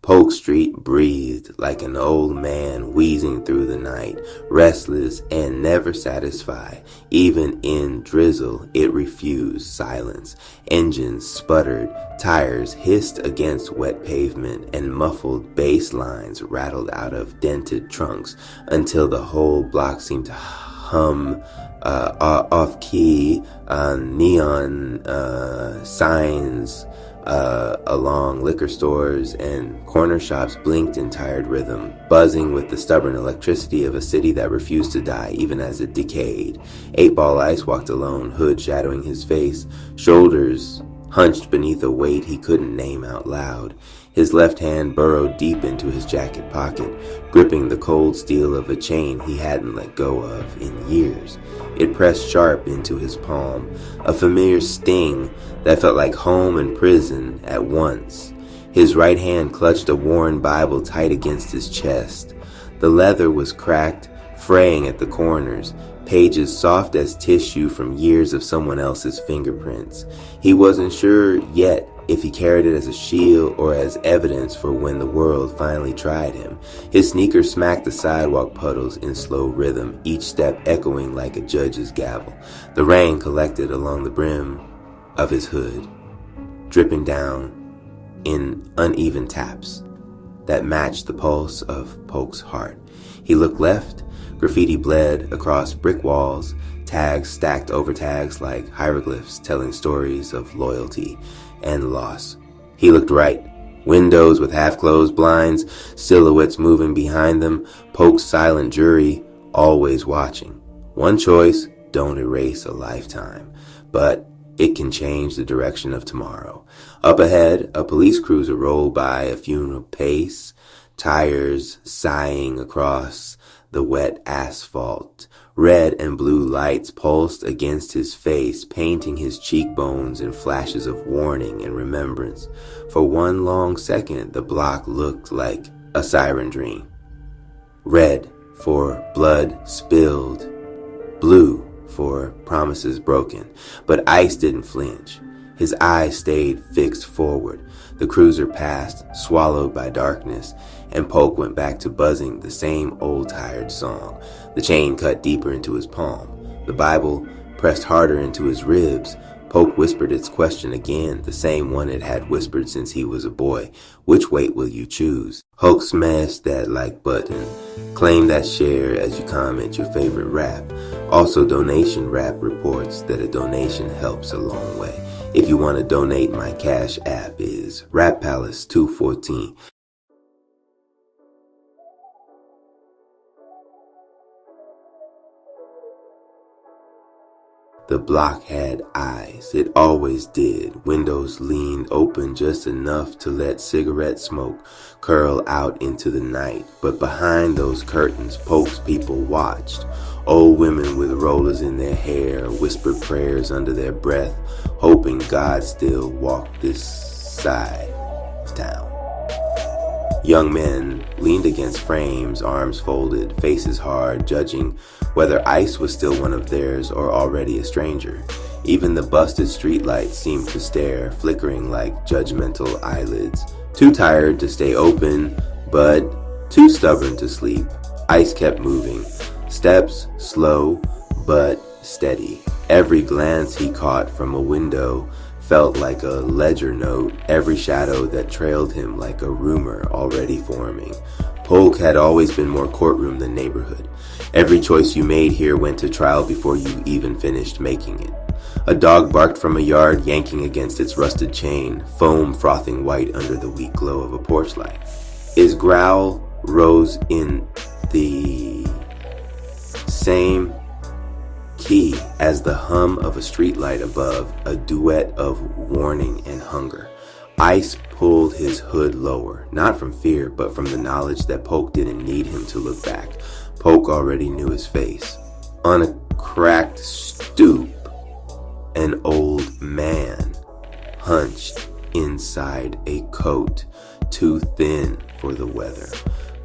Polk Street breathed like an old man wheezing through the night, restless and never satisfied. Even in drizzle, it refused silence. Engines sputtered, tires hissed against wet pavement, and muffled bass lines rattled out of dented trunks until the whole block seemed to hum off-key. Neon signs along liquor stores and corner shops blinked in tired rhythm, buzzing with the stubborn electricity of a city that refused to die even as it decayed. 8-Ball Ice walked alone, hood shadowing his face, shoulders hunched beneath a weight he couldn't name out loud. His left hand burrowed deep into his jacket pocket, gripping the cold steel of a chain he hadn't let go of in years. It pressed sharp into his palm, a familiar sting that felt like home and prison at once. His right hand clutched a worn Bible tight against his chest. The leather was cracked, fraying at the corners, pages soft as tissue from years of someone else's fingerprints. He wasn't sure yet if he carried it as a shield or as evidence for when the world finally tried him. His sneakers smacked the sidewalk puddles in slow rhythm, each step echoing like a judge's gavel. The rain collected along the brim of his hood, dripping down in uneven taps that matched the pulse of Polk's heart. He looked left. Graffiti bled across brick walls, tags stacked over tags like hieroglyphs telling stories of loyalty and loss. He looked right. Windows with half-closed blinds, silhouettes moving behind them, Polk's silent jury always watching. One choice, don't erase a lifetime, but it can change the direction of tomorrow. Up ahead, a police cruiser rolled by, a funeral pace, tires sighing across the wet asphalt. Red and blue lights pulsed against his face, painting his cheekbones in flashes of warning and remembrance. For one long second, the block looked like a siren dream. Red for blood spilled, blue for promises broken. But Ice didn't flinch. His eyes stayed fixed forward. The cruiser passed, swallowed by darkness, and Polk went back to buzzing the same old tired song. The chain cut deeper into his palm. The Bible pressed harder into his ribs. Polk whispered its question again, the same one it had whispered since he was a boy. Which weight will you choose? Hulk smashed that like button. Claim that share as you comment your favorite rap. Also, Donation Rap reports that a donation helps a long way. If you want to donate, my Cash App is RapPalace214. The block had eyes. It always did. Windows leaned open just enough to let cigarette smoke curl out into the night. But behind those curtains, Polk's people watched. Old women with rollers in their hair whispered prayers under their breath, hoping God still walked this side of town. Young men leaned against frames, arms folded, faces hard, judging whether Ice was still one of theirs or already a stranger. Even the busted streetlights seemed to stare, flickering like judgmental eyelids. Too tired to stay open, but too stubborn to sleep. Ice kept moving. Steps slow, but steady. Every glance he caught from a window felt like a ledger note, every shadow that trailed him like a rumor already forming. Polk had always been more courtroom than neighborhood. Every choice you made here went to trial before you even finished making it. A dog barked from a yard, yanking against its rusted chain, foam frothing white under the weak glow of a porch light. His growl rose in the same key as the hum of a streetlight above, a duet of warning and hunger. Ice pulled his hood lower, not from fear, but from the knowledge that Polk didn't need him to look back. Polk already knew his face. On a cracked stoop, an old man hunched inside a coat too thin for the weather,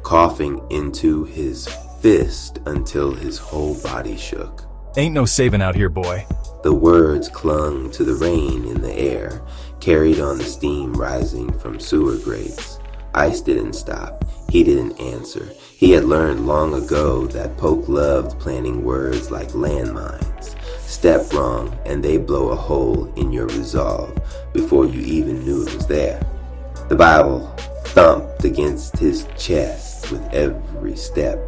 coughing into his fist until his whole body shook. Ain't no saving out here, boy. The words clung to the rain in the air, carried on the steam rising from sewer grates. Ice didn't stop. He didn't answer. He had learned long ago that Polk loved planting words like landmines. Step wrong and they blow a hole in your resolve before you even knew it was there. The Bible thumped against his chest with every step,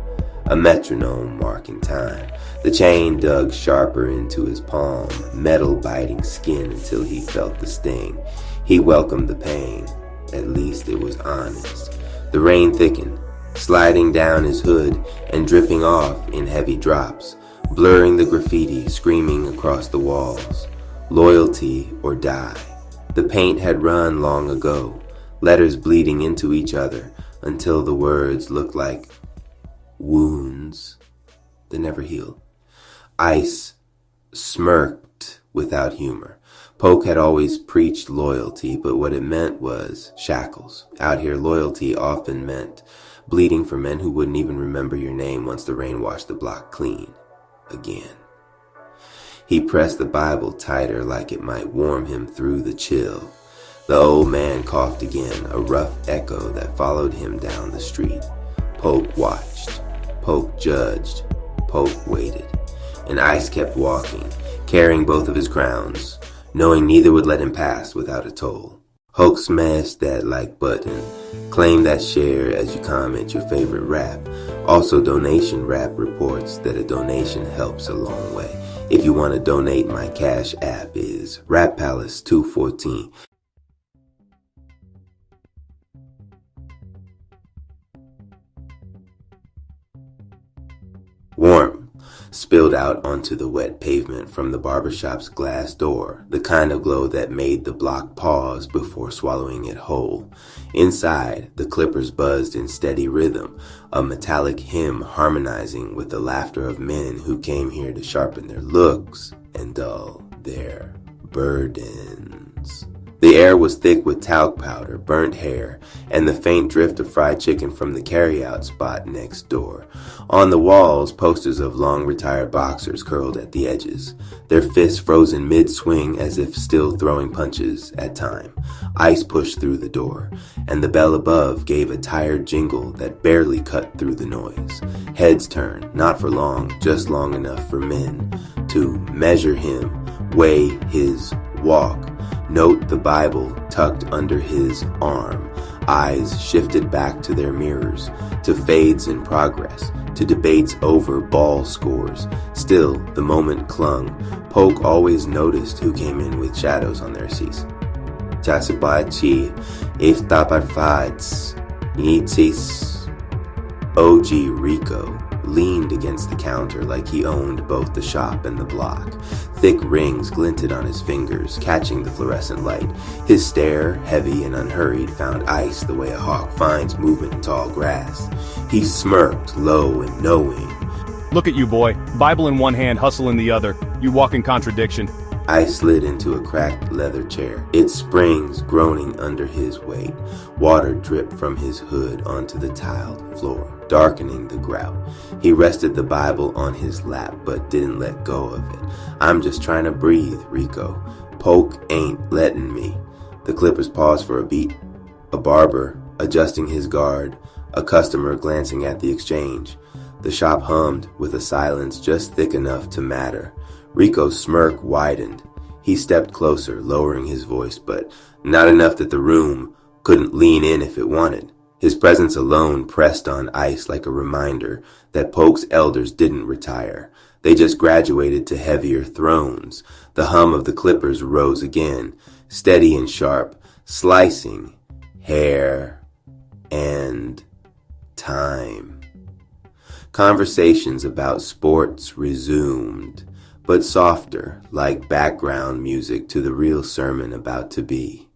a metronome marking time. The chain dug sharper into his palm, metal biting skin until he felt the sting. He welcomed the pain. At least it was honest. The rain thickened, sliding down his hood and dripping off in heavy drops, blurring the graffiti screaming across the walls. Loyalty or die. The paint had run long ago, letters bleeding into each other until the words looked like wounds that never healed. Ice smirked without humor. Polk had always preached loyalty, but what it meant was shackles. Out here, loyalty often meant bleeding for men who wouldn't even remember your name once the rain washed the block clean again. He pressed the Bible tighter like it might warm him through the chill. The old man coughed again, a rough echo that followed him down the street. Polk watched. Polk judged. Polk waited. And Ice kept walking, carrying both of his crowns, knowing neither would let him pass without a toll. Hulk smashed that like button. Claim that share as you comment your favorite rap. Also, donation rap reports that a donation helps a long way. If you want to donate, my cash app is Rap Palace 214. Warmth spilled out onto the wet pavement from the barbershop's glass door, the kind of glow that made the block pause before swallowing it whole. Inside, the clippers buzzed in steady rhythm, a metallic hymn harmonizing with the laughter of men who came here to sharpen their looks and dull their burdens. The air was thick with talc powder, burnt hair, and the faint drift of fried chicken from the carry-out spot next door. On the walls, posters of long-retired boxers curled at the edges, their fists frozen mid-swing as if still throwing punches at time. Ice pushed through the door, and the bell above gave a tired jingle that barely cut through the noise. Heads turned, not for long, just long enough for men to measure him, weigh his walk. Note the Bible tucked under his arm. Eyes shifted back to their mirrors, to fades in progress, to debates over ball scores. Still, the moment clung. Polk always noticed who came in with shadows on their seats. Chasibachi, Iftaparfats, Yitzis. OG Rico leaned against the counter like he owned both the shop and the block. Thick rings glinted on his fingers, catching the fluorescent light. His stare, heavy and unhurried, found Ice the way a hawk finds movement in tall grass. He smirked, low and knowing. Look at you, boy. Bible in one hand, hustle in the other. You walk in contradiction. Ice slid into a cracked leather chair, its springs groaning under his weight. Water dripped from his hood onto the tiled floor, darkening the grout. He rested the Bible on his lap, but didn't let go of it. I'm just trying to breathe, Rico. Polk ain't letting me. The clippers paused for a beat. A barber adjusting his guard, a customer glancing at the exchange. The shop hummed with a silence just thick enough to matter. Rico's smirk widened. He stepped closer, lowering his voice, but not enough that the room couldn't lean in if it wanted. His presence alone pressed on Ice like a reminder that Polk's elders didn't retire. They just graduated to heavier thrones. The hum of the clippers rose again, steady and sharp, slicing hair and time. Conversations about sports resumed, but softer, like background music to the real sermon about to be.